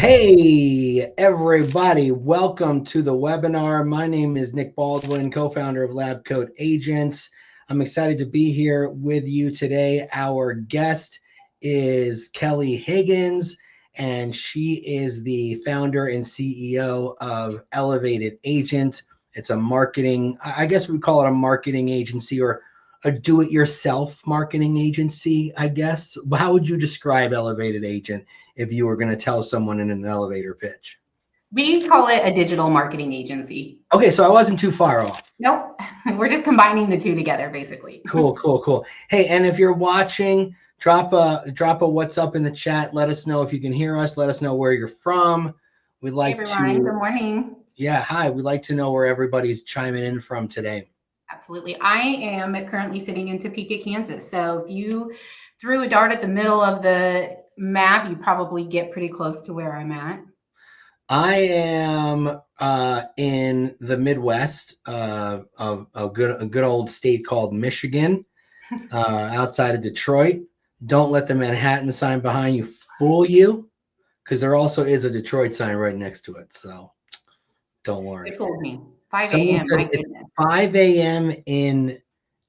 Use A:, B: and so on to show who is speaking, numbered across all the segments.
A: Hey, everybody, welcome to the webinar. My name is Nick Baldwin, co-founder of Lab Coat Agents. I'm excited to be here with you today. Our guest is Kelly Higgins, and she is the founder and CEO of Elevated Agent. It's a marketing, I guess we call it a marketing agency or a do-it-yourself marketing agency, I guess. How would you describe Elevated Agent if you were going to tell someone in an elevator pitch?
B: We call it a digital marketing agency.
A: Okay, so I wasn't too far off.
B: Nope. We're just combining the two together, basically.
A: Cool. Hey, and if you're watching, drop a what's up in the chat. Let us know if you can hear us. Let us know where you're from. We'd like
B: Hey everyone,
A: to.
B: good morning.
A: Yeah, hi. We'd like to know where everybody's chiming in from today.
B: Absolutely. I am currently sitting in Topeka, Kansas. So if you threw a dart at the middle of the map, you probably get pretty close to where I'm at.
A: I am in the Midwest of a good old state called Michigan, outside of Detroit. Don't let the Manhattan sign behind you fool you, because there also is a Detroit sign right next to it. So don't worry.
B: They fooled me. 5
A: Someone
B: a.m.
A: said
B: My
A: it's
B: goodness.
A: 5 a.m. in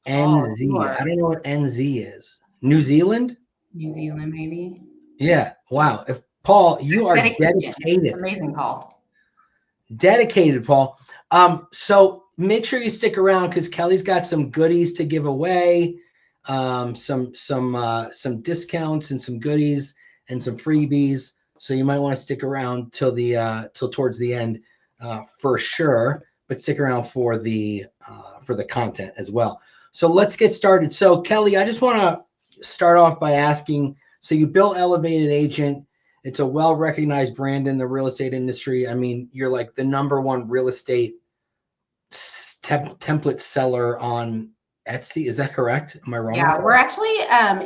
A: NZ.
B: Sure.
A: I don't know what NZ is. New Zealand?
B: New Zealand, maybe.
A: Yeah. Wow. If Paul, you are
B: Dedication.
A: dedicated.
B: Amazing, Paul.
A: Dedicated, Paul. So make sure you stick around because Kelly's got some goodies to give away, some discounts and some goodies and some freebies. So you might want to stick around till towards the end, for sure. But stick around for the content as well. So let's get started. So Kelly, I just want to start off by asking. So you built Elevated Agent. It's a well-recognized brand in the real estate industry. I mean, you're like the number one real estate template seller on Etsy. Is that correct? Am I wrong?
B: Yeah, we're actually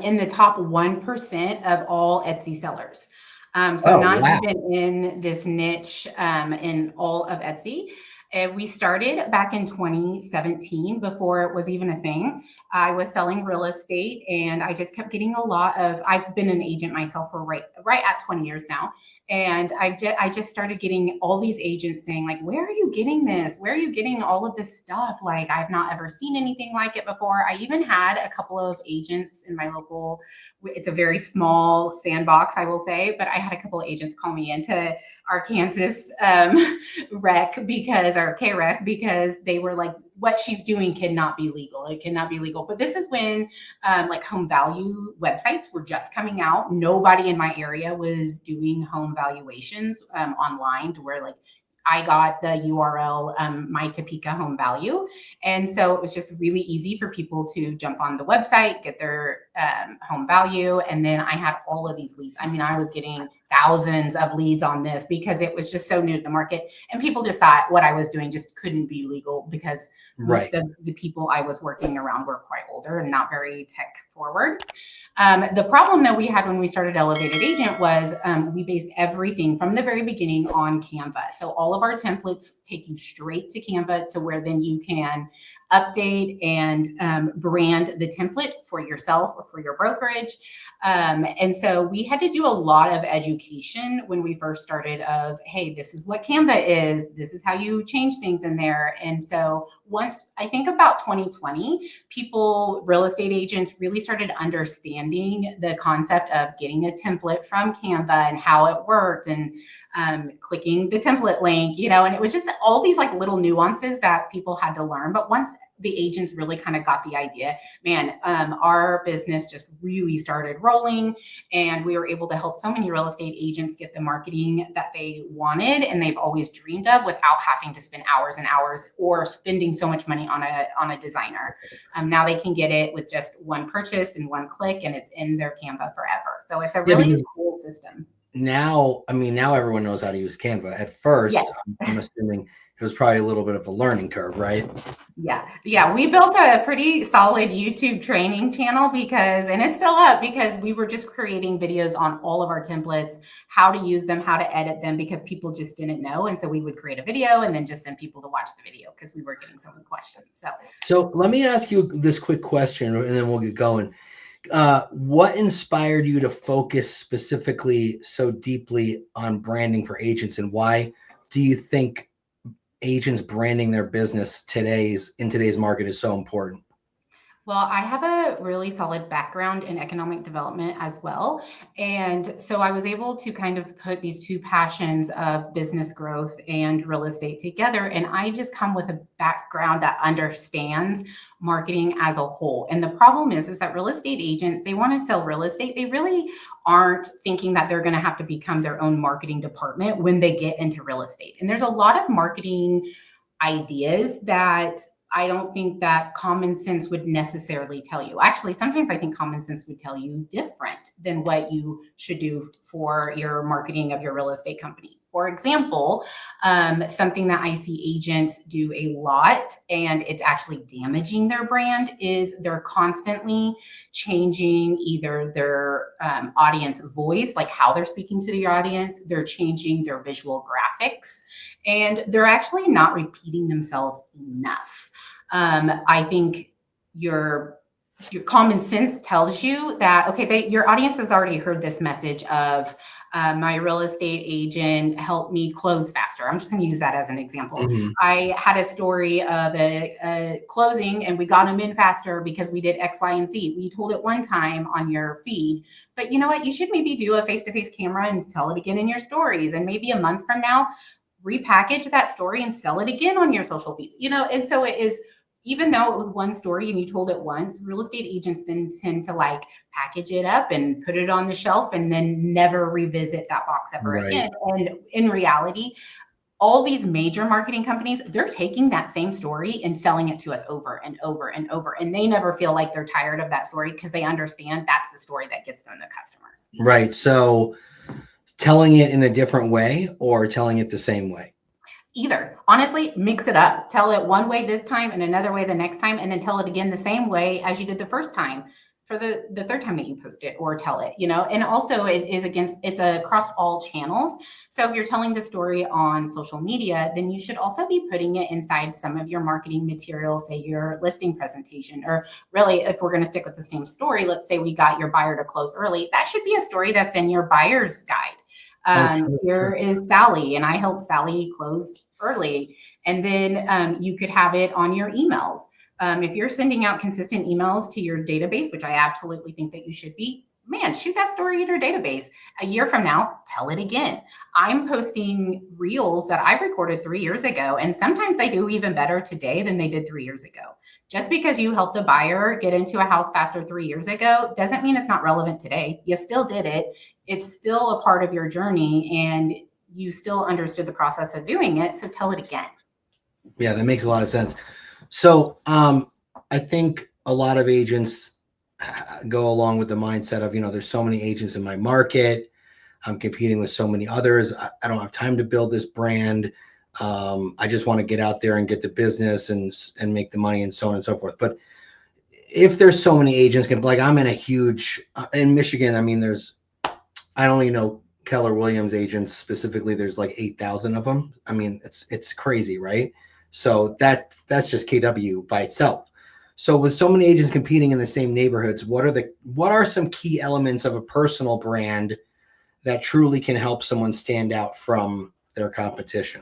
B: in the top 1% of all Etsy sellers. Not
A: Wow.
B: even in this niche in all of Etsy. We started back in 2017 before it was even a thing. I was selling real estate and I just kept getting I've been an agent myself for right at 20 years now. And I just started getting all these agents saying like, where are you getting this? Where are you getting all of this stuff? Like, I've not ever seen anything like it before. I even had a couple of agents in my local, it's a very small sandbox, I will say, but I had a couple of agents call me into our Kansas rec our K-rec, because they were like, what she's doing cannot be legal. It cannot be legal. But this is when like home value websites were just coming out. Nobody in my area was doing home valuations online to where like I got the URL, my Topeka home value. And so it was just really easy for people to jump on the website, get their home value. And then I had all of these leads. I mean, I was getting thousands of leads on this because it was just so new to the market. And people just thought what I was doing just couldn't be legal because most of the people I was working around were quite older and not very tech forward. The problem that we had when we started Elevated Agent was we based everything from the very beginning on Canva. So all of our templates take you straight to Canva to where then you can update and brand the template for yourself or for your brokerage. And so we had to do a lot of education when we first started of, hey, this is what Canva is. This is how you change things in there. And so once I think about 2020, real estate agents really started understanding the concept of getting a template from Canva and how it worked and clicking the template link, and it was just all these like little nuances that people had to learn. But once the agents really kind of got the idea, man, our business just really started rolling and we were able to help so many real estate agents get the marketing that they wanted and they've always dreamed of without having to spend hours and hours or spending so much money on a designer. Now they can get it with just one purchase and one click and it's in their Canva forever. So it's a really cool system.
A: Now everyone knows how to use Canva. At first, yeah. I'm assuming it was probably a little bit of a learning curve, right?
B: Yeah. We built a pretty solid YouTube training channel and it's still up because we were just creating videos on all of our templates, how to use them, how to edit them, because people just didn't know. And so we would create a video and then just send people to watch the video because we were getting so many questions.
A: So let me ask you this quick question and then we'll get going. what inspired you to focus specifically so deeply on branding for agents, and why do you think agents branding their business in today's market is so important?
B: Well, I have a really solid background in economic development as well. And so I was able to kind of put these two passions of business growth and real estate together. And I just come with a background that understands marketing as a whole. And the problem is that real estate agents, they want to sell real estate. They really aren't thinking that they're going to have to become their own marketing department when they get into real estate. And there's a lot of marketing ideas that I don't think that common sense would necessarily tell you. Actually, sometimes I think common sense would tell you different than what you should do for your marketing of your real estate company. For example, something that I see agents do a lot, and it's actually damaging their brand, is they're constantly changing either their audience voice, like how they're speaking to the audience, they're changing their visual graphics, and they're actually not repeating themselves enough. I think your common sense tells you that, okay, your audience has already heard this message of my real estate agent helped me close faster. I'm just going to use that as an example.
A: Mhm.
B: I had a story of a closing and we got them in faster because we did X, Y, and Z. We told it one time on your feed, but you know what? You should maybe do a face-to-face camera and tell it again in your stories. And maybe a month from now, repackage that story and sell it again on your social feeds, and so it is. Even though it was one story and you told it once, real estate agents then tend to like package it up and put it on the shelf and then never revisit that box ever
A: Right.
B: again. And in reality, all these major marketing companies, they're taking that same story and selling it to us over and over and over. And they never feel like they're tired of that story because they understand that's the story that gets them the customers.
A: Right. So telling it in a different way or telling it the same way?
B: Either. Honestly, mix it up. Tell it one way this time and another way the next time, and then tell it again the same way as you did the first time for the third time that you post it or tell it, and also it's across all channels. So if you're telling the story on social media, then you should also be putting it inside some of your marketing materials, say your listing presentation, or really, if we're going to stick with the same story, let's say we got your buyer to close early. That should be a story that's in your buyer's guide.
A: Oh, true,
B: Here
A: true.
B: is Sally, and I helped Sally close early. And then you could have it on your emails. If you're sending out consistent emails to your database, which I absolutely think that you should be, man, shoot that story in your database. A year from now, tell it again. I'm posting reels that I've recorded 3 years ago, and sometimes they do even better today than they did 3 years ago. Just because you helped a buyer get into a house faster 3 years ago doesn't mean it's not relevant today. You still did it. It's still a part of your journey, and you still understood the process of doing it. So tell it again.
A: Yeah, that makes a lot of sense. So I think a lot of agents go along with the mindset of, there's so many agents in my market. I'm competing with so many others. I don't have time to build this brand. I just want to get out there and get the business and make the money and so on and so forth. But if there's so many agents, like I'm in a huge, in Michigan, I mean, I only know Keller Williams agents specifically. There's like 8,000 of them. I mean, it's crazy, right? So that's just KW by itself. So with so many agents competing in the same neighborhoods, what are some key elements of a personal brand that truly can help someone stand out from their competition?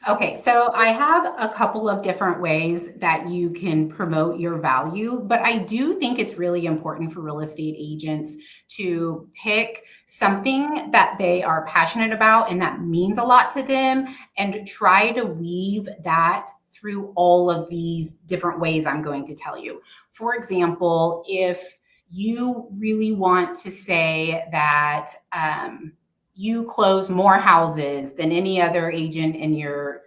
B: Okay, so I have a couple of different ways that you can promote your value, but I do think it's really important for real estate agents to pick something that they are passionate about and that means a lot to them, and try to weave that through all of these different ways I'm going to tell you. For example, if you really want to say that you close more houses than any other agent in your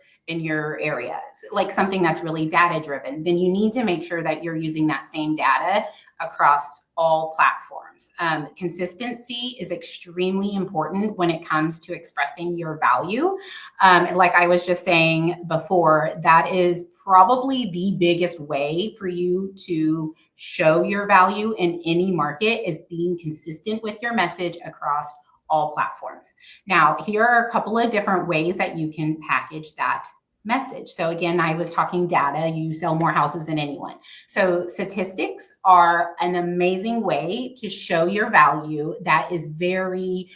B: area, like something that's really data driven, then you need to make sure that you're using that same data across all platforms. Consistency is extremely important when it comes to expressing your value. Like I was just saying before, that is probably the biggest way for you to show your value in any market, is being consistent with your message across all platforms. Now, here are a couple of different ways that you can package that message. So again, I was talking data, you sell more houses than anyone. So statistics are an amazing way to show your value that is very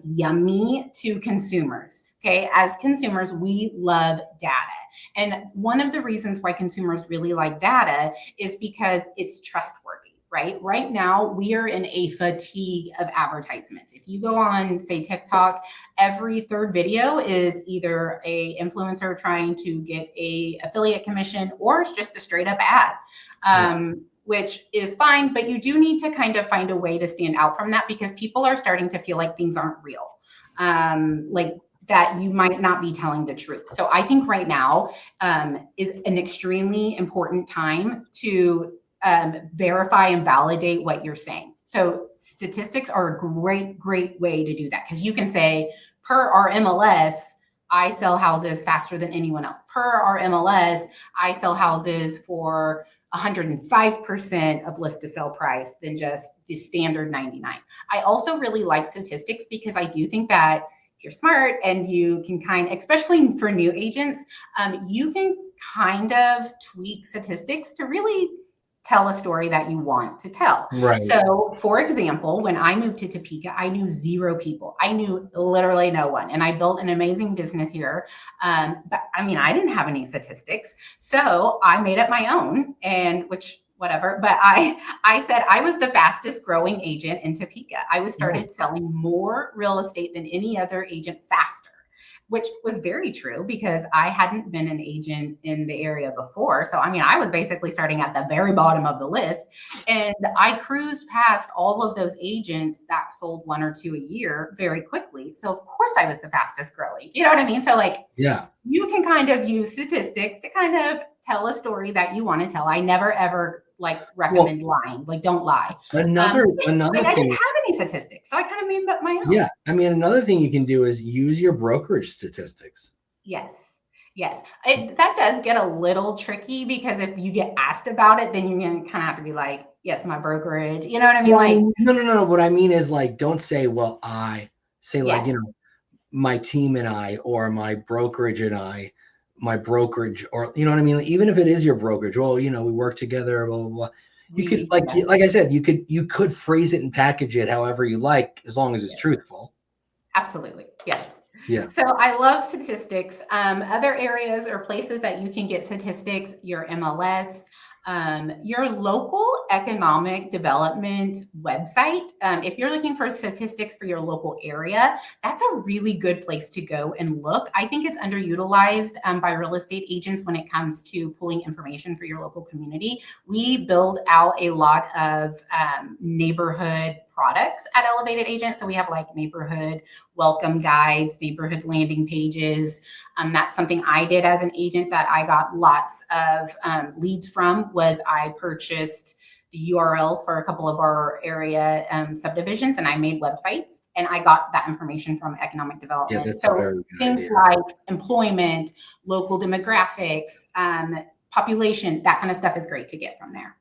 B: yummy to consumers. Okay, as consumers, we love data. And one of the reasons why consumers really like data is because it's trustworthy. Right now, we are in a fatigue of advertisements. If you go on, say, TikTok, every third video is either a influencer trying to get a affiliate commission, or it's just a straight up ad, which is fine. But you do need to kind of find a way to stand out from that, because people are starting to feel like things aren't real. Like that you might not be telling the truth. So I think right now is an extremely important time to verify and validate what you're saying. So statistics are a great way to do that, because you can say, per our MLS, I sell houses faster than anyone else. Per our MLS, I sell houses for 105% of list to sell price than just the standard 99. I also really like statistics because I do think that you're smart and you can especially for new agents, you can kind of tweak statistics to really tell a story that you want to tell.
A: Right.
B: So for example, when I moved to Topeka, I knew 0 people. I knew literally no one. And I built an amazing business here. But I mean, I didn't have any statistics. So I made up my own, and whatever. But I said I was the fastest growing agent in Topeka. I was started selling more real estate than any other agent faster, which was very true because I hadn't been an agent in the area before. So, I mean, I was basically starting at the very bottom of the list, and I cruised past all of those agents that sold 1 or 2 a year very quickly. So of course I was the fastest growing, you know what I mean? So like,
A: yeah,
B: you can kind of use statistics to kind of tell a story that you want to tell. I never ever recommend lying. Like, don't lie.
A: Another
B: I
A: thing,
B: didn't have any statistics, so I kind of made up my own.
A: Yeah, I mean, another thing you can do is use your brokerage statistics.
B: Yes. That does get a little tricky, because if you get asked about it, then you're going to kind of have to be like, yes, my brokerage. You know what I mean?
A: Well, no. What I mean is, like, don't say, well, I say, like, my team and I, or my brokerage and I, my brokerage, or, you know what I mean? Even if it is your brokerage, well, we work together, blah, blah, blah. You could, like I said, you could phrase it and package it however you like, as long as it's truthful.
B: Absolutely. Yes.
A: Yeah.
B: So I love statistics. Other areas or places that you can get statistics, your MLS, your local economic development website. If you're looking for statistics for your local area, that's a really good place to go and look. I think it's underutilized by real estate agents when it comes to pulling information for your local community. We build out a lot of neighborhood products at Elevated Agent. So we have like neighborhood welcome guides, neighborhood landing pages. That's something I did as an agent that I got lots of leads from. Was I purchased the URLs for a couple of our area subdivisions, and I made websites, and I got that information from economic development.
A: Yeah, that's
B: so things like employment, local demographics, population, that kind of stuff is great to get from there.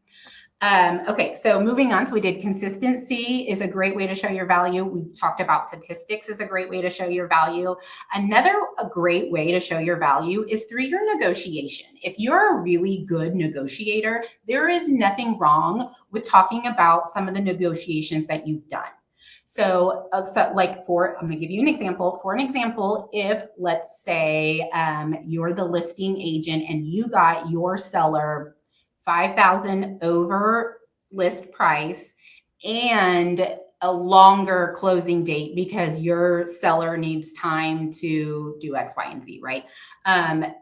B: Okay, so moving on. So we did consistency is a great way to show your value. We've talked about statistics is a great way to show your value. Another great way to show your value is through your negotiation. If you're a really good negotiator, there is nothing wrong with talking about some of the negotiations that you've done. So I'm going to give you an example. For an example, if let's say you're the listing agent and you got your seller $5,000 over list price and a longer closing date because your seller needs time to do X, Y, and Z, right?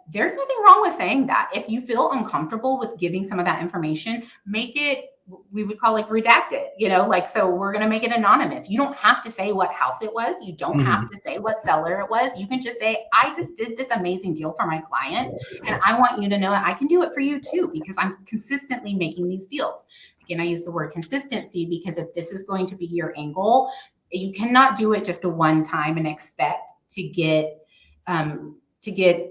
B: There's nothing wrong with saying that. If you feel uncomfortable with giving some of that information, make it, we would call redacted, so we're going to make it anonymous. You don't have to say what house it was. You don't have to say what seller it was. You can just say, I just did this amazing deal for my client, and I want you to know that I can do it for you too, because I'm consistently making these deals. Again, I use the word consistency because if this is going to be your angle, you cannot do it just a one time and expect to get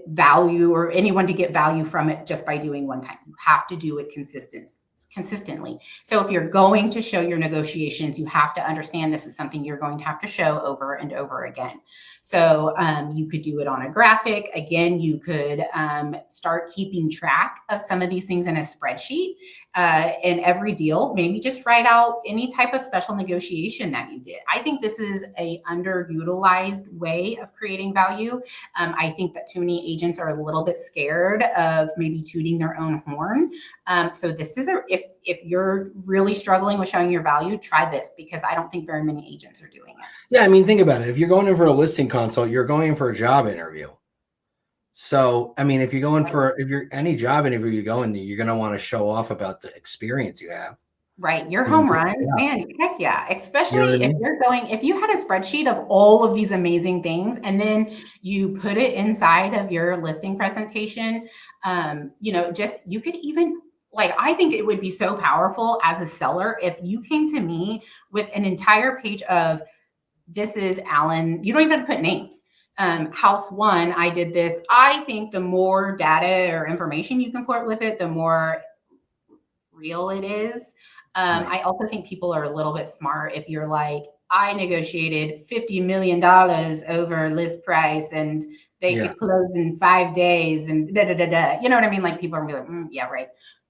B: value, or anyone to get value from it just by doing one time. You have to do it consistently. consistently. So if you're going to show your negotiations, you have to understand this is something you're going to have to show over and over again. So you could do it on a graphic. Again, you could start keeping track of some of these things in a spreadsheet. In every deal, maybe just write out any type of special negotiation that you did. I think this is a underutilized way of creating value. I think that too many agents are a little bit scared of maybe tooting their own horn. So this is if you're really struggling with showing your value, try this, because I don't think very many agents are doing it.
A: Yeah, I mean, think about it. If you're going in for a listing consult, you're going in for a job interview. So, I mean, if you're any job interview you go in, you're going to want to show off about the experience you have.
B: Right. Your home runs, man. Heck yeah. Especially if you had a spreadsheet of all of these amazing things, and then you put it inside of your listing presentation, you could even, I think it would be so powerful as a seller if you came to me with an entire page of, this is Alan. You don't even have to put names. House 1, I did this. I think the more data or information you can put with it, the more real it is. Right. I also think people are a little bit smart if you're like, I negotiated $50 million over list price and they could close in 5 days and da da da da. You know what I mean? Like, people are gonna be like, yeah, right.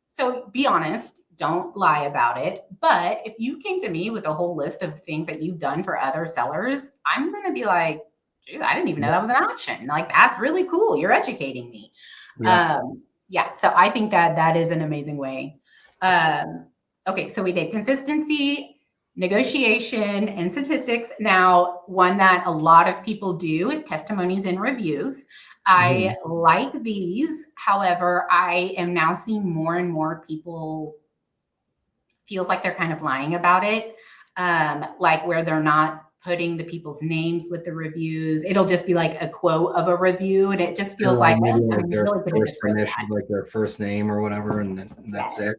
B: So be honest, don't lie about it. But if you came to me with a whole list of things that you've done for other sellers, I'm going to be like, dude, I didn't even know that was an option. Like, that's really cool. You're educating me. So I think that is an amazing way. Okay, so we did consistency, negotiation, and statistics. Now, one that a lot of people do is testimonies and reviews. I like these. However, I am now seeing more and more people feels like they're kind of lying about it, like where they're not putting the people's names with the reviews. It'll just be like a quote of a review, and it just feels like
A: their first name or whatever, and then that's it.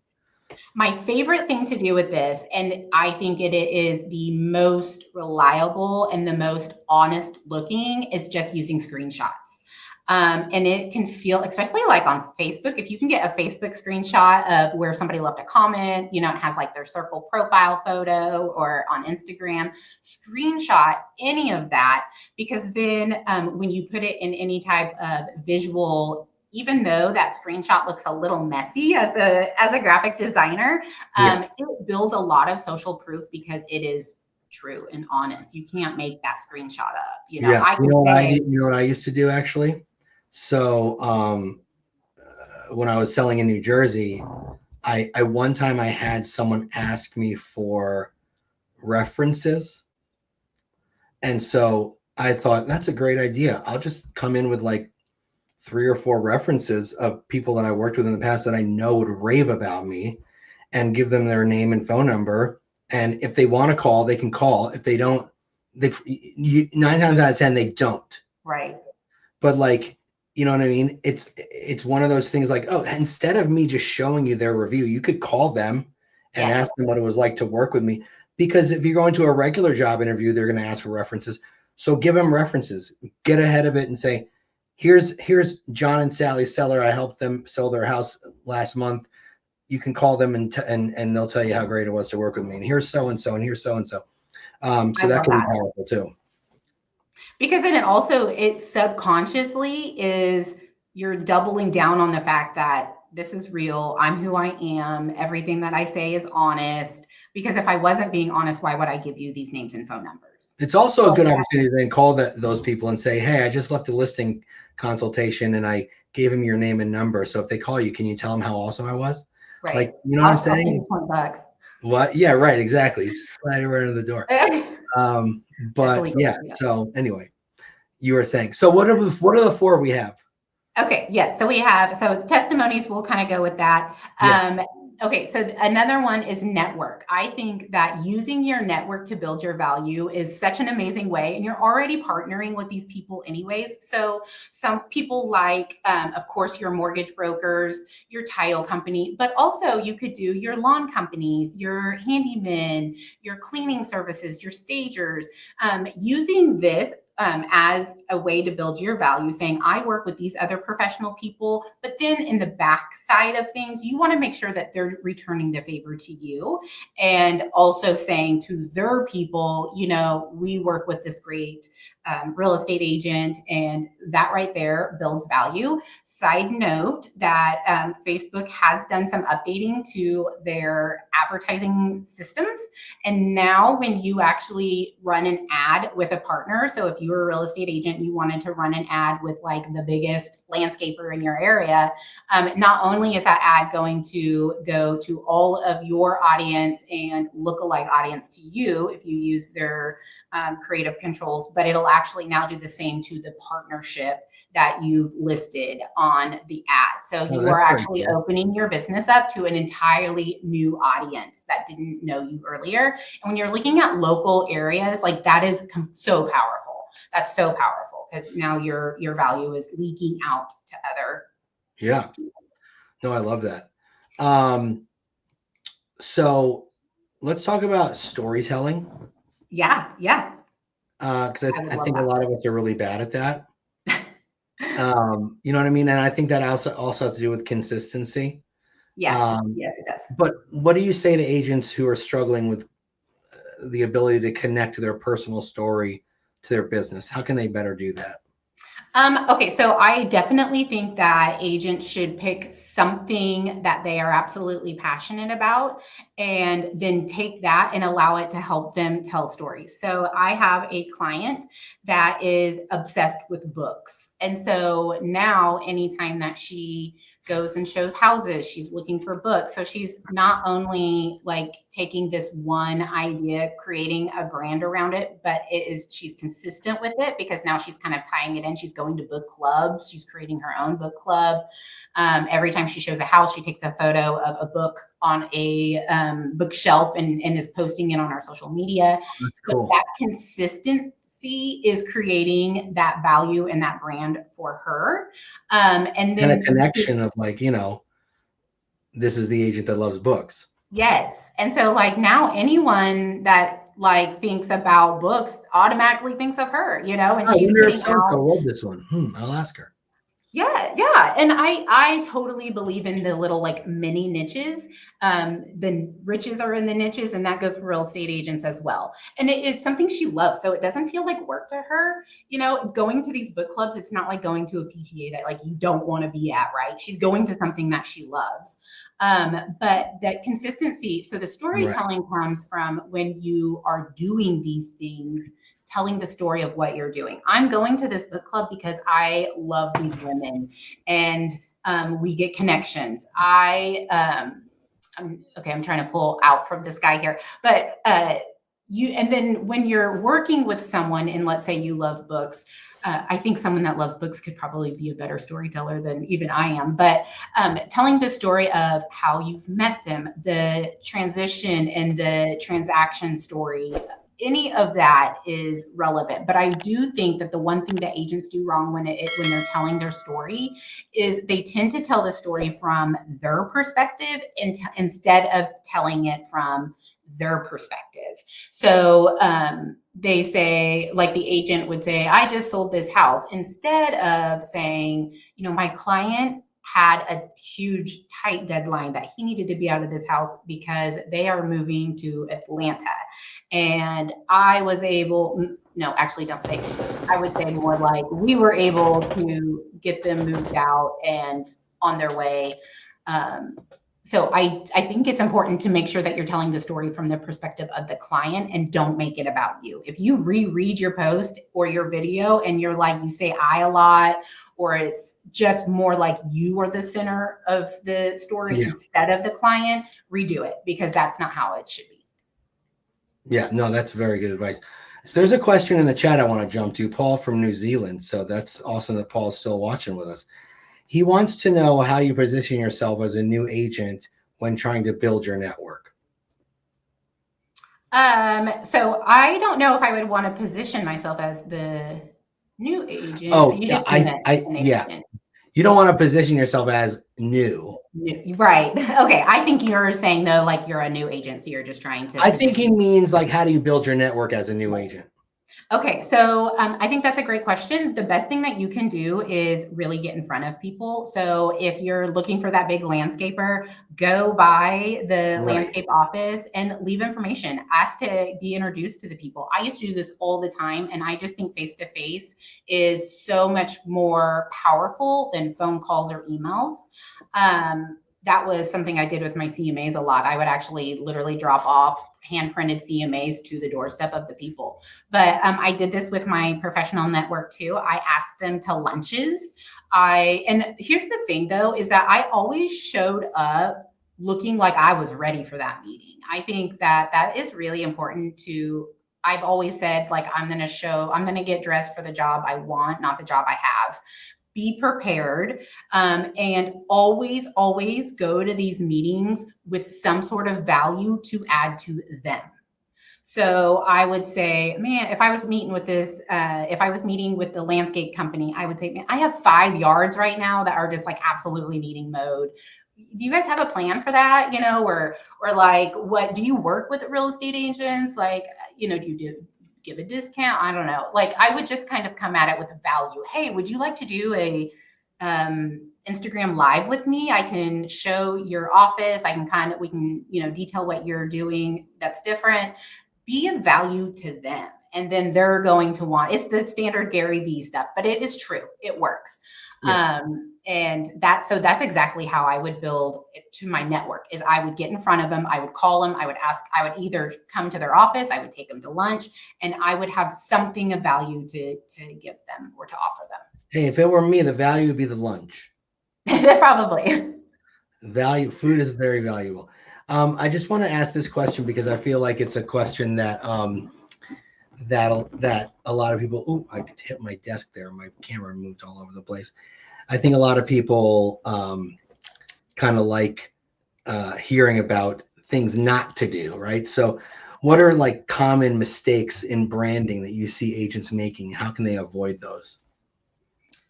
B: My favorite thing to do with this, and I think it is the most reliable and the most honest looking, is just using screenshots. And it can feel, especially like on Facebook, if you can get a Facebook screenshot of where somebody left a comment, it has like their circle profile photo, or on Instagram, screenshot any of that, because then when you put it in any type of visual, even though that screenshot looks a little messy as a graphic designer, it builds a lot of social proof because it is true and honest. You can't make that screenshot up. You know
A: what I used to do, actually? So when I was selling in New Jersey, I one time I had someone ask me for references. And so I thought, that's a great idea. I'll just come in with like 3 or 4 references of people that I worked with in the past that I know would rave about me, and give them their name and phone number. And if they want to call, they can call. If they don't, 9 times out of 10, they don't.
B: Right.
A: But like, you know what I mean? It's one of those things like, oh, instead of me just showing you their review, you could call them and ask them what it was like to work with me. Because if you're going to a regular job interview, they're going to ask for references. So give them references, get ahead of it and say, here's John and Sally Seller. I helped them sell their house last month. You can call them and they'll tell you how great it was to work with me. And here's so-and-so, and here's so-and-so. So that can be powerful too.
B: Because then it subconsciously is, you're doubling down on the fact that this is real. I'm who I am. Everything that I say is honest. Because if I wasn't being honest, why would I give you these names and phone numbers?
A: It's also a good opportunity to then call those people and say, hey, I just left a listing consultation and I gave them your name and number. So if they call you, can you tell them how awesome I was?
B: Right.
A: Like, you know what I'm saying?
B: $20.
A: What? Yeah, right. Exactly. Just slide it right under the door. But yeah. So anyway, you were saying, so what are the 4 we have?
B: Okay. Yes. So we have, testimonies, we'll kind of go with that. Okay. So another one is network. I think that using your network to build your value is such an amazing way. And you're already partnering with these people anyways. So some people like, of course, your mortgage brokers, your title company, but also you could do your lawn companies, your handymen, your cleaning services, your stagers. Using this, as a way to build your value, saying, I work with these other professional people, but then in the back side of things, you want to make sure that they're returning the favor to you, and also saying to their people, we work with this great real estate agent, and that right there builds value. Side note that Facebook has done some updating to their advertising systems. And now when you actually run an ad with a partner, so if you were a real estate agent and you wanted to run an ad with like the biggest landscaper in your area, not only is that ad going to go to all of your audience and lookalike audience to you if you use their creative controls, but it'll actually now do the same to the partnership that you've listed on the ad. So you are actually opening your business up to an entirely new audience that didn't know you earlier. And when you're looking at local areas, like that is so powerful. That's so powerful because now your value is leaking out to other.
A: Yeah. No, I love that. So let's talk about storytelling.
B: Yeah.
A: Because I think a lot of us are really bad at that. You know what I mean? And I think that also has to do with consistency.
B: Yeah. Yes, it does.
A: But what do you say to agents who are struggling with the ability to connect their personal story to their business? How can they better do that?
B: Okay, so I definitely think that agents should pick something that they are absolutely passionate about and then take that and allow it to help them tell stories. So I have a client that is obsessed with books. And so now anytime that she goes and shows houses, she's looking for books. So she's not only like taking this one idea, creating a brand around it, but she's consistent with it because now she's kind of tying it in. She's going to book clubs. She's creating her own book club. Every time she shows a house, she takes a photo of a book on a bookshelf and is posting it on our social media.
A: That's cool.
B: But that consistency is creating that value and that brand for her. And then
A: a connection of like, this is the agent that loves books.
B: Yes. And so like now anyone that like thinks about books automatically thinks of her, and she's putting out.
A: I read this one. I'll ask her.
B: Yeah. And I totally believe in the little like mini niches. The riches are in the niches, and that goes for real estate agents as well. And it is something she loves. So it doesn't feel like work to her. Going to these book clubs, it's not like going to a PTA that like you don't want to be at, right? She's going to something that she loves. But that consistency. So the storytelling comes from when you are doing these things, telling the story of what you're doing. I'm going to this book club because I love these women and we get connections. I'm trying to pull out from this guy here, but and then when you're working with someone and let's say you love books, I think someone that loves books could probably be a better storyteller than even I am, but telling the story of how you've met them, the transition and the transaction story, any of that is relevant. But I do think that the one thing that agents do wrong when they're telling their story is they tend to tell the story from their perspective instead of telling it from their perspective. So they say, like the agent would say, I just sold this house, instead of saying, my client had a huge tight deadline that he needed to be out of this house because they are moving to Atlanta. And I was able, no, actually don't say, I would say more like we were able to get them moved out and on their way. So I think it's important to make sure that you're telling the story from the perspective of the client and don't make it about you. If you reread your post or your video and you're like, you say I a lot, or it's just more like you are the center of the story instead of the client, redo it because that's not how it should be.
A: Yeah, no, that's very good advice. So there's a question in the chat I want to jump to, Paul from New Zealand. So that's awesome that Paul's still watching with us. He wants to know how you position yourself as a new agent when trying to build your network.
B: So I don't know if I would want to position myself as the new agent.
A: Oh, yeah. You don't want to position yourself as new.
B: Right. Okay. I think you're saying though, like you're a new agent, so you're just trying to.
A: I think he means like, how do you build your network as a new agent?
B: Okay, so I think that's a great question. The best thing that you can do is really get in front of people. So if you're looking for that big landscaper, go by the
A: Right.
B: landscape office and leave information. Ask to be introduced to the people. I used to do this all the time, and I just think face to face is so much more powerful than phone calls or emails. That was something I did with my CMAs a lot. I would actually literally drop off hand printed CMAs to the doorstep of the people. But I did this with my professional network too. I asked them to lunches. And here's the thing though, is that I always showed up looking like I was ready for that meeting. I think that that is really important to, I've always said, like, I'm going to get dressed for the job I want, not the job I have. Be prepared, and always go to these meetings with some sort of value to add to them. So I would say, man, if I was meeting with if I was meeting with the landscape company, I would say, man, I have 5 yards right now that are just like absolutely needing mowed. Do you guys have a plan for that? Or like, what do you work with real estate agents? Like, do you give a discount? I don't know. Like, I would just kind of come at it with a value. Hey, would you like to do a Instagram live with me? I can show your office. We can, detail what you're doing that's different. Be of value to them. And then they're going to it's the standard Gary Vee stuff, but it is true. It works.
A: Yeah.
B: So that's exactly how I would build it to my network. Is I would get in front of them. I would call them. I would ask, I would either come to their office, I would take them to lunch, and I would have something of value to give them or to offer them.
A: Hey, if it were me, the value would be the lunch.
B: Probably.
A: Food is very valuable. I just want to ask this question because I feel like it's a question that that a lot of people. Oh, I could hit my desk there. My camera moved all over the place. I think a lot of people kind of like hearing about things not to do, right? So, what are like common mistakes in branding that you see agents making? How can they avoid those?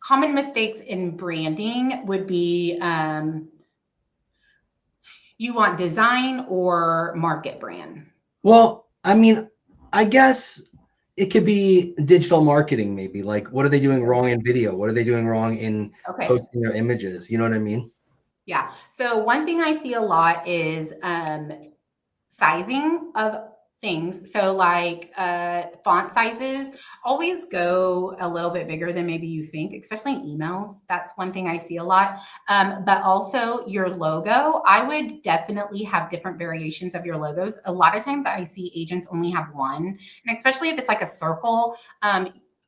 B: Common mistakes in branding would be you want design or market brand?
A: Well, I mean, I guess it could be digital marketing, maybe. Like, what are they doing wrong in video? What are they doing wrong in
B: Okay.
A: posting their images? You know what I mean?
B: Yeah. So one thing I see a lot is sizing of things. So like font sizes always go a little bit bigger than maybe you think, especially in emails. That's one thing I see a lot. But also your logo, I would definitely have different variations of your logos. A lot of times I see agents only have one, and especially if it's like a circle.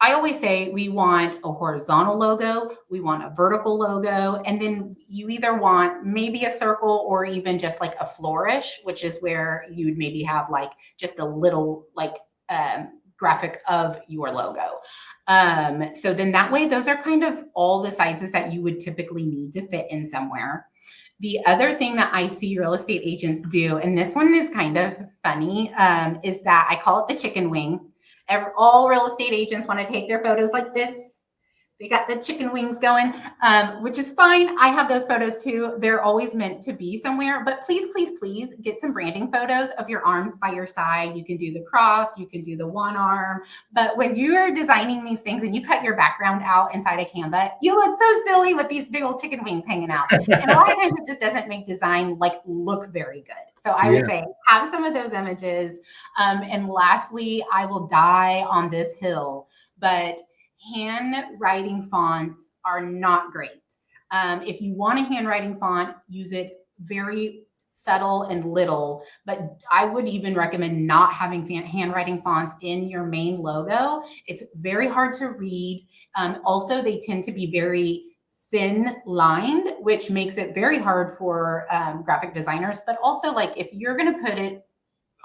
B: I always say we want a horizontal logo, we want a vertical logo, and then you either want maybe a circle or even just like a flourish, which is where you would maybe have like just a little like graphic of your logo. So then that way, those are kind of all the sizes that you would typically need to fit in somewhere. The other thing that I see real estate agents do, and this one is kind of funny, is that I call it the chicken wing. All real estate agents want to take their photos like this. They got the chicken wings going, which is fine. I have those photos too. They're always meant to be somewhere, but please get some branding photos of your arms by your side. You can do the cross, you can do the one arm, but when you are designing these things and you cut your background out inside of Canva, you look so silly with these big old chicken wings hanging out. And a lot of times it just doesn't make design like look very good. So I would say have some of those images. And lastly, I will die on this hill, but handwriting fonts are not great. If you want a handwriting font, use it very subtle and little, but I would even recommend not having handwriting fonts in your main logo. It's very hard to read. Also, they tend to be very thin lined, which makes it very hard for graphic designers. But also, like, if you're going to put it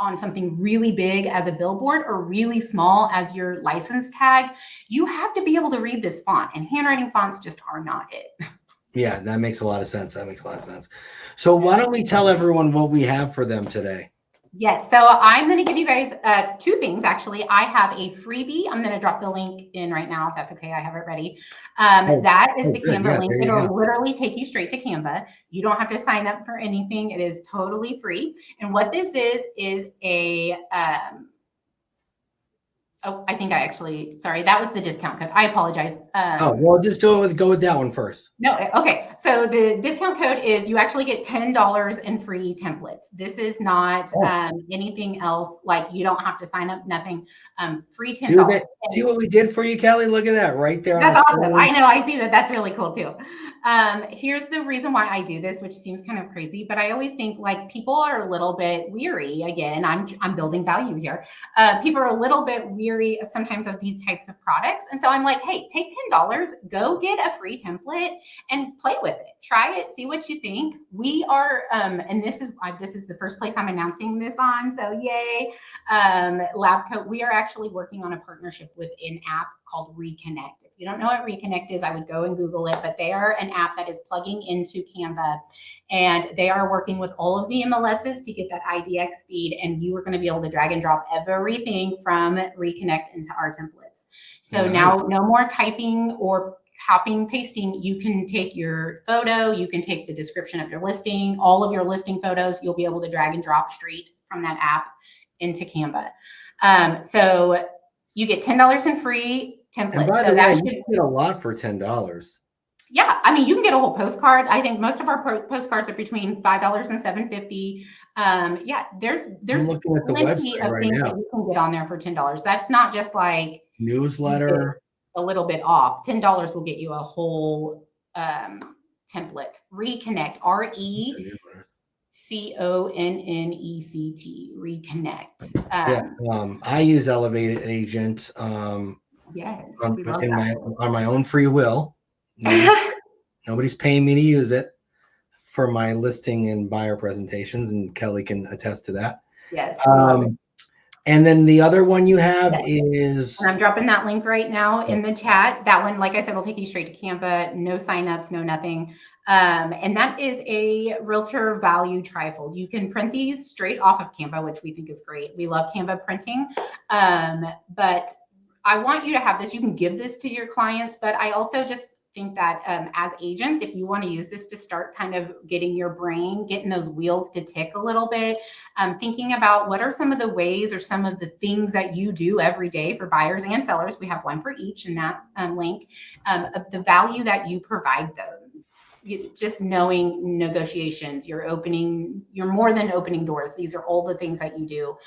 B: on something really big as a billboard or really small as your license tag, you have to be able to read this font, and handwriting fonts just are not it.
A: Yeah, that makes a lot of sense. So why don't we tell everyone what we have for them today?
B: Yes, so I'm going to give you guys two things, actually. I have a freebie. I'm going to drop the link in right now, if that's okay. I have it ready. That is the
A: good.
B: Canva link. It'll literally take you straight to Canva. You don't have to sign up for anything. It is totally free. And what this is a Oh, I think I actually, sorry, that was the discount code. I apologize.
A: Oh, well, just go with that one first.
B: No, okay. So the discount code is you actually get $10 in free templates. This is not
A: Oh,
B: anything else. Like you don't have to sign up, nothing. Free
A: see what
B: $10.
A: see what we did for you, Kelly? Look at that right there on
B: That's
A: the
B: awesome. I
A: screen.
B: know. I see that. That's really cool too. Here's the reason why I do this, which seems kind of crazy, but I always think like people are a little bit weary. Again, I'm building value here. People are a little bit weary sometimes of these types of products, and so I'm like, hey, take $10, go get a free template and play with it. Try it, see what you think. We are, and this is the first place I'm announcing this on. So yay, LabCoat. We are actually working on a partnership with an app called Reconnect. If you don't know what Reconnect is, I would go and Google it, but they are an app that is plugging into Canva, and they are working with all of the MLSs to get that IDX feed, and you are going to be able to drag and drop everything from Reconnect into our templates. So now no more typing or copying, pasting. You can take your photo, you can take the description of your listing, all of your listing photos, you'll be able to drag and drop straight from that app into Canva. So you get $10 in free templates.
A: And by
B: so
A: the
B: that
A: way,
B: should,
A: you get a lot for $10.
B: yeah, I mean, you can get a whole postcard. I think most of our postcards are between $5 and $7.50. Yeah, there's
A: I'm looking at the
B: plenty
A: website
B: of
A: right
B: things that
A: now.
B: you can get on there for $10. That's not just like you get
A: Newsletter.
B: a little bit off. $10 will get you a whole template. Reconnect, RECONNECT, Reconnect.
A: Yeah, I use Elevated Agent
B: Yes,
A: on
B: we love
A: in
B: that.
A: my own free will. Nobody's paying me to use it for my listing and buyer presentations, and Kelly can attest to that.
B: Yes, we love it.
A: And then the other one you have
B: Yes.
A: is,
B: And I'm dropping that link right now in the chat. That one, like I said, will take you straight to Canva. No signups, no nothing. And that is a realtor value trifold. You can print these straight off of Canva, which we think is great. We love Canva printing. But I want you to have this. You can give this to your clients, but I also just think that as agents, if you want to use this to start kind of getting your brain, getting those wheels to tick a little bit, thinking about what are some of the ways or some of the things that you do every day for buyers and sellers. We have one for each in that link, of the value that you provide them. Just knowing negotiations, you're more than opening doors. These are all the things that you do.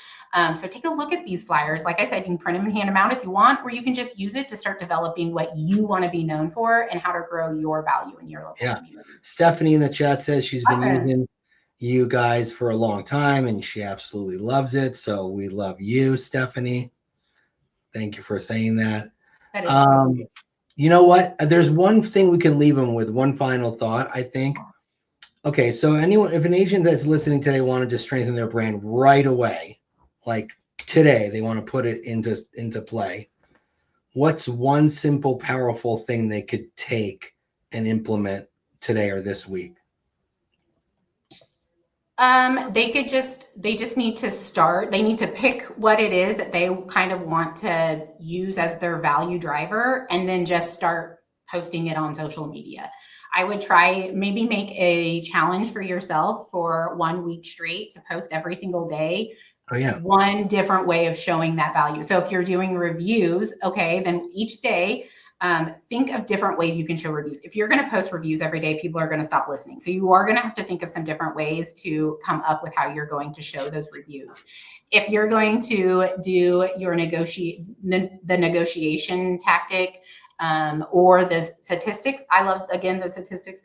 B: So take a look at these flyers. Like I said, you can print them and hand them out if you want, or you can just use it to start developing what you want to be known for and how to grow your value in your local community.
A: Stephanie in the chat says she's been
B: Awesome.
A: using you guys for a long time and she absolutely loves it. So we love you, Stephanie. Thank you for saying that.
B: That is awesome.
A: You know what? There's one thing we can leave them with, one final thought, I think. Okay, so if an agent that's listening today wanted to strengthen their brand right away, like today, they want to put it into play, what's one simple, powerful thing they could take and implement today or this week?
B: They just need to start. They need to pick what it is that they kind of want to use as their value driver and then just start posting it on social media. I would maybe make a challenge for yourself for 1 week straight to post every single day.
A: Oh, yeah.
B: One different way of showing that value. So if you're doing reviews, okay, then each day, think of different ways you can show reviews. If you're going to post reviews every day, people are going to stop listening. So you are going to have to think of some different ways to come up with how you're going to show those reviews. If you're going to do your negotiation tactic, or the statistics. I love, again, the statistics.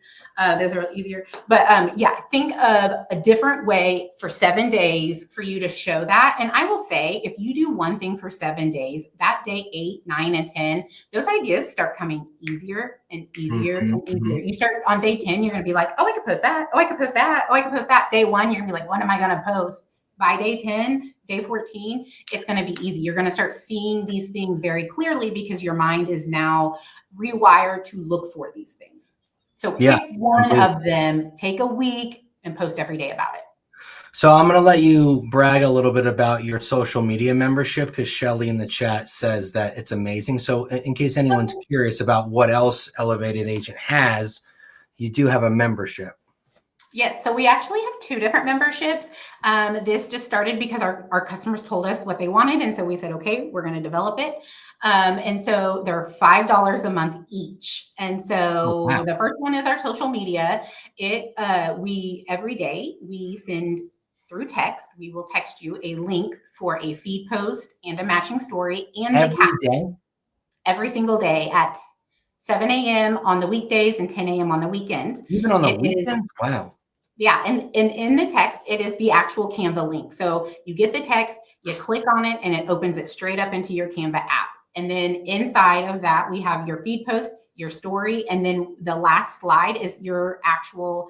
B: Those are easier. But yeah, think of a different way for 7 days for you to show that. And I will say, if you do one thing for 7 days, that day 8, 9, and 10, those ideas start coming easier and easier and easier. You start on day 10, you're going to be like, oh, I could post that. Oh, I could post that. Oh, I could post that. Day 1, you're going to be like, what am I going to post? By day 10, day 14, it's going to be easy. You're going to start seeing these things very clearly because your mind is now rewired to look for these things. So pick one of them, take a week, and post every day about it.
A: So I'm going to let you brag a little bit about your social media membership because Shelly in the chat says that it's amazing. So in case anyone's curious about what else Elevated Agent has, you do have a membership.
B: Yes, so we actually have two different memberships. This just started because our customers told us what they wanted. And so we said, okay, we're going to develop it. And so they're $5 a month each. And
A: Oh,
B: so
A: wow.
B: the first one is our social media. We every day we send through text, we will text you a link for a feed post and a matching story and the
A: Every
B: caption
A: day?
B: every single day at 7 a.m. on the weekdays and 10 a.m. on the weekend.
A: Even on the
B: It is
A: weekend? Wow.
B: yeah, and in the text, it is the actual Canva link. So you get the text, you click on it, and it opens it straight up into your Canva app. And then inside of that, we have your feed post, your story, and then the last slide is your actual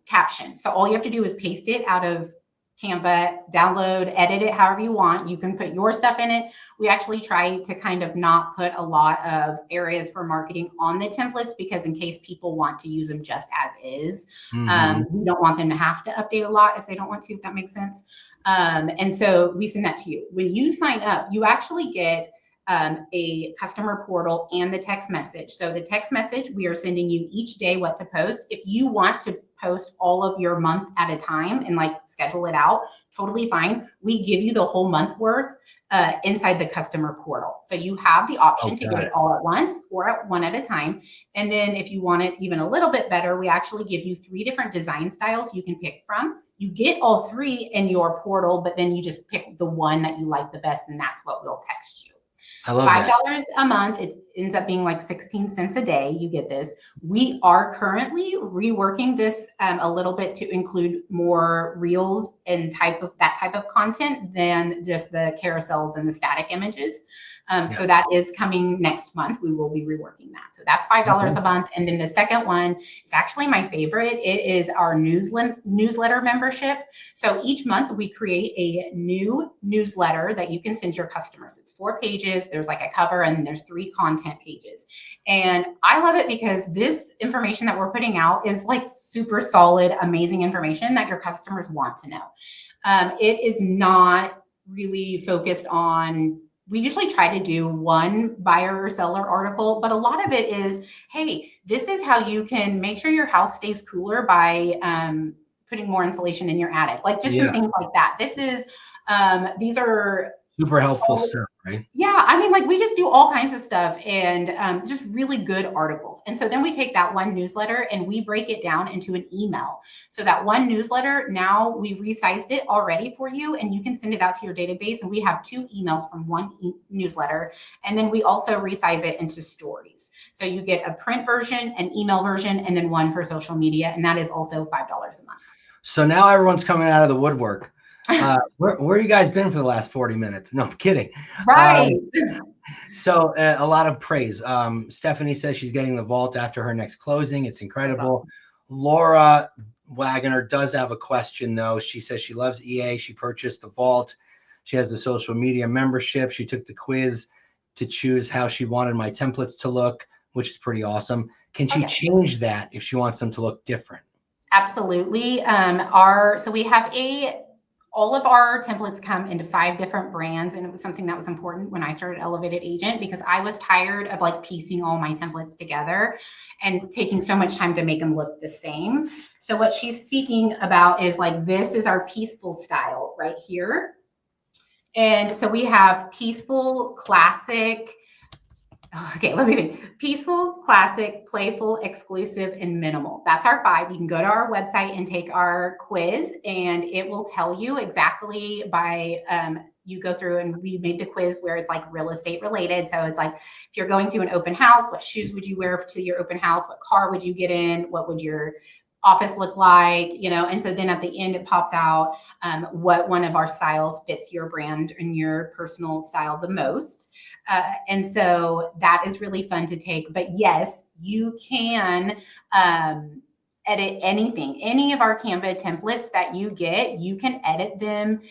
B: caption. So all you have to do is paste it out of Canva, download, edit it however you want. You can put your stuff in it. We actually try to kind of not put a lot of areas for marketing on the templates because in case people want to use them just as is,
A: Hmm.
B: we don't want them to have to update a lot if they don't want to, if that makes sense. And so we send that to you. When you sign up, you actually get a customer portal and the text message. So the text message, we are sending you each day what to post. If you want to post all of your month at a time and like schedule it out, totally fine. We give you the whole month worth inside the customer portal. So you have the option
A: Oh,
B: to get
A: got
B: it
A: it.
B: all at once or at one at a time. And then if you want it even a little bit better, we actually give you 3 different design styles you can pick from. You get all 3 in your portal, but then you just pick the one that you like the best, and that's what we'll text you.
A: I love that.
B: $5 a month. It ends up being like 16 cents a day. You get this. We are currently reworking this a little bit to include more reels and that type of content than just the carousels and the static images.
A: Yeah.
B: So that is coming next month. We will be reworking that. So that's $5
A: Okay.
B: a month. And then the second one is actually my favorite. It is our newsletter membership. So each month we create a new newsletter that you can send your customers. It's 4 pages. There's like a cover and there's 3 content pages. And I love it because this information that we're putting out is like super solid, amazing information that your customers want to know. It is not really focused on, we usually try to do one buyer or seller article, but a lot of it is, hey, this is how you can make sure your house stays cooler by putting more insulation in your attic, like just some
A: Yeah.
B: things like that. These are
A: Super helpful
B: all,
A: stuff, right?
B: yeah, I mean, like we just do all kinds of stuff and just really good articles. And so then we take that one newsletter and we break it down into an email. So that one newsletter, now we resized it already for you and you can send it out to your database. And we have 2 emails from one newsletter. And then we also resize it into stories. So you get a print version, an email version, and then one for social media. And that is also $5 a month.
A: So now everyone's coming out of the woodwork. Where you guys been for the last 40 minutes? No, I'm kidding.
B: Right.
A: So a lot of praise. Stephanie says she's getting the vault after her next closing. It's incredible.
B: Awesome.
A: Laura Wagoner does have a question, though. She says she loves EA. She purchased the vault. She has the social media membership. She took the quiz to choose how she wanted my templates to look, which is pretty awesome. Can she change that if she wants them to look different?
B: Absolutely. So we have all of our templates come into 5 different brands. And it was something that was important when I started Elevated Agent because I was tired of like piecing all my templates together and taking so much time to make them look the same. So what she's speaking about is like, this is our peaceful style right here. And so we have peaceful, classic. Okay, let me think. Peaceful, classic, playful, exclusive, and minimal. That's our 5. You can go to our website and take our quiz, and it will tell you exactly by you go through, and we made the quiz where it's like real estate related. So it's like if you're going to an open house, what shoes would you wear to your open house? What car would you get in? What would your office look like? And so then at the end it pops out what one of our styles fits your brand and your personal style the most. And so that is really fun to take. But yes, you can edit anything. Any of our Canva templates that you get, you can edit them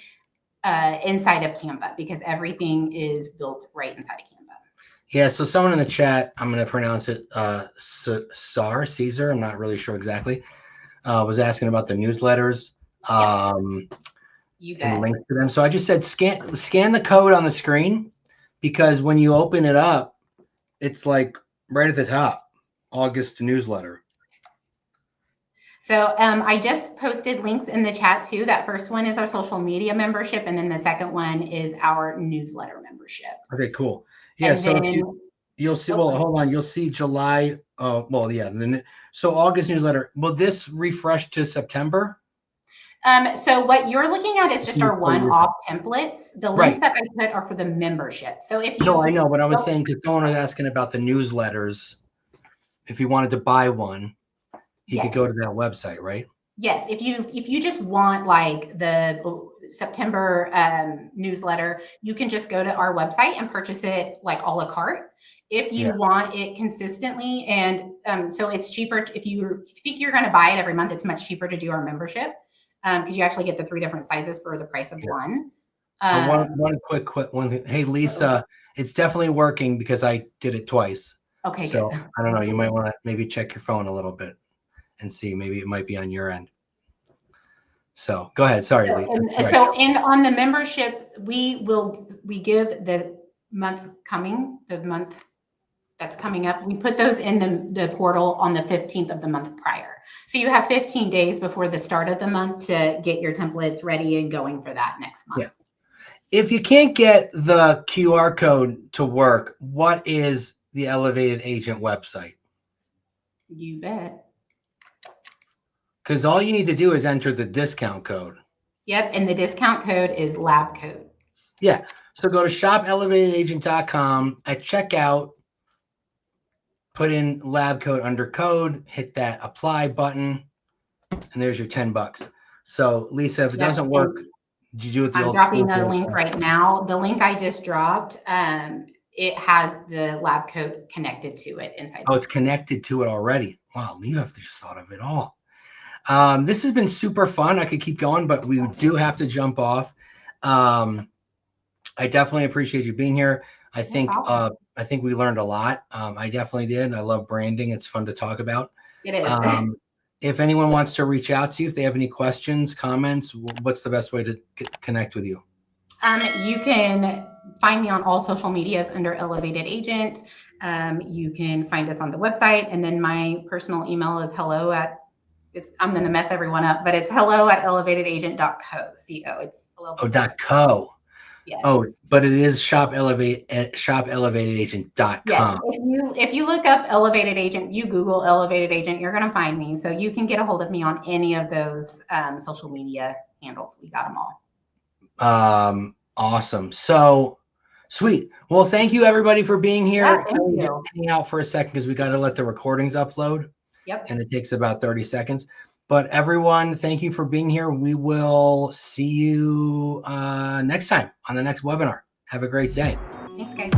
B: inside of Canva because everything is built right inside of Canva.
A: Yeah, so someone in the chat, I'm going to pronounce it Caesar, I'm not really sure exactly, was asking about the newsletters
B: You
A: and
B: bet.
A: links to them. So I just said scan the code on the screen because when you open it up, it's like right at the top, August newsletter.
B: So I just posted links in the chat too. That first one is our social media membership, and then the second one is our newsletter membership.
A: Okay, cool. Yeah,
B: And
A: so
B: then,
A: if you'll see, well, hold on, you'll see July. Well, yeah, then so August newsletter. Will this refresh to September?
B: So what you're looking at is just our one-off templates. The links that I put are for the membership. So if you
A: No, I know, but I was saying because someone was asking about the newsletters. If he wanted to buy one, he could go to that website, right?
B: Yes, if you just want like the September newsletter, you can just go to our website and purchase it like a la carte. If you want it consistently, and so it's cheaper if you think you're going to buy it every month, it's much cheaper to do our membership because you actually get the 3 different sizes for the price of one.
A: One quick one thing. Hey, Lisa, it's definitely working because I did it twice.
B: Okay,
A: so
B: good.
A: I don't know. You might want to maybe check your phone a little bit and see. Maybe it might be on your end. So go ahead. Sorry, Lisa.
B: So and on the membership, we give the month that's coming up. We put those in the portal on the 15th of the month prior. So you have 15 days before the start of the month to get your templates ready and going for that next month.
A: Yeah. If you can't get the QR code to work, what is the Elevated Agent website?
B: You bet.
A: Because all you need to do is enter the discount code.
B: Yep, and the discount code is lab code.
A: Yeah, so go to shopeelevatedagent.com at checkout, put in lab code under code, hit that apply button, and there's your $10. So Lisa, if it doesn't work, did you do it the old school?
B: I'm dropping a link right now. The link I just dropped, it has the lab code connected to it inside.
A: Oh, it's connected to it already. Wow, you have just thought of it all. This has been super fun. I could keep going, but we do have to jump off. I definitely appreciate you being here. I think we learned a lot. I definitely did. I love branding. It's fun to talk about.
B: It is.
A: If anyone wants to reach out to you, if they have any questions, comments, what's the best way to connect with you?
B: You can find me on all social medias under Elevated Agent. You can find us on the website, and then my personal email is I'm going to mess everyone up, but it's hello@elevatedagent.co. It's a little
A: .co.
B: Yes.
A: Oh, but it is shopeelevatedagent.com.
B: Yes. If you look up Elevated Agent, you Google Elevated Agent, you're going to find me. So you can get a hold of me on any of those social media handles. We got them all.
A: Awesome. So sweet. Well, thank you everybody for being here.
B: Yeah, thank you.
A: Hang out for a second because we got to let the recordings upload.
B: Yep.
A: And it takes about 30 seconds. But everyone, thank you for being here. We will see you next time on the next webinar. Have a great day.
B: Thanks, guys.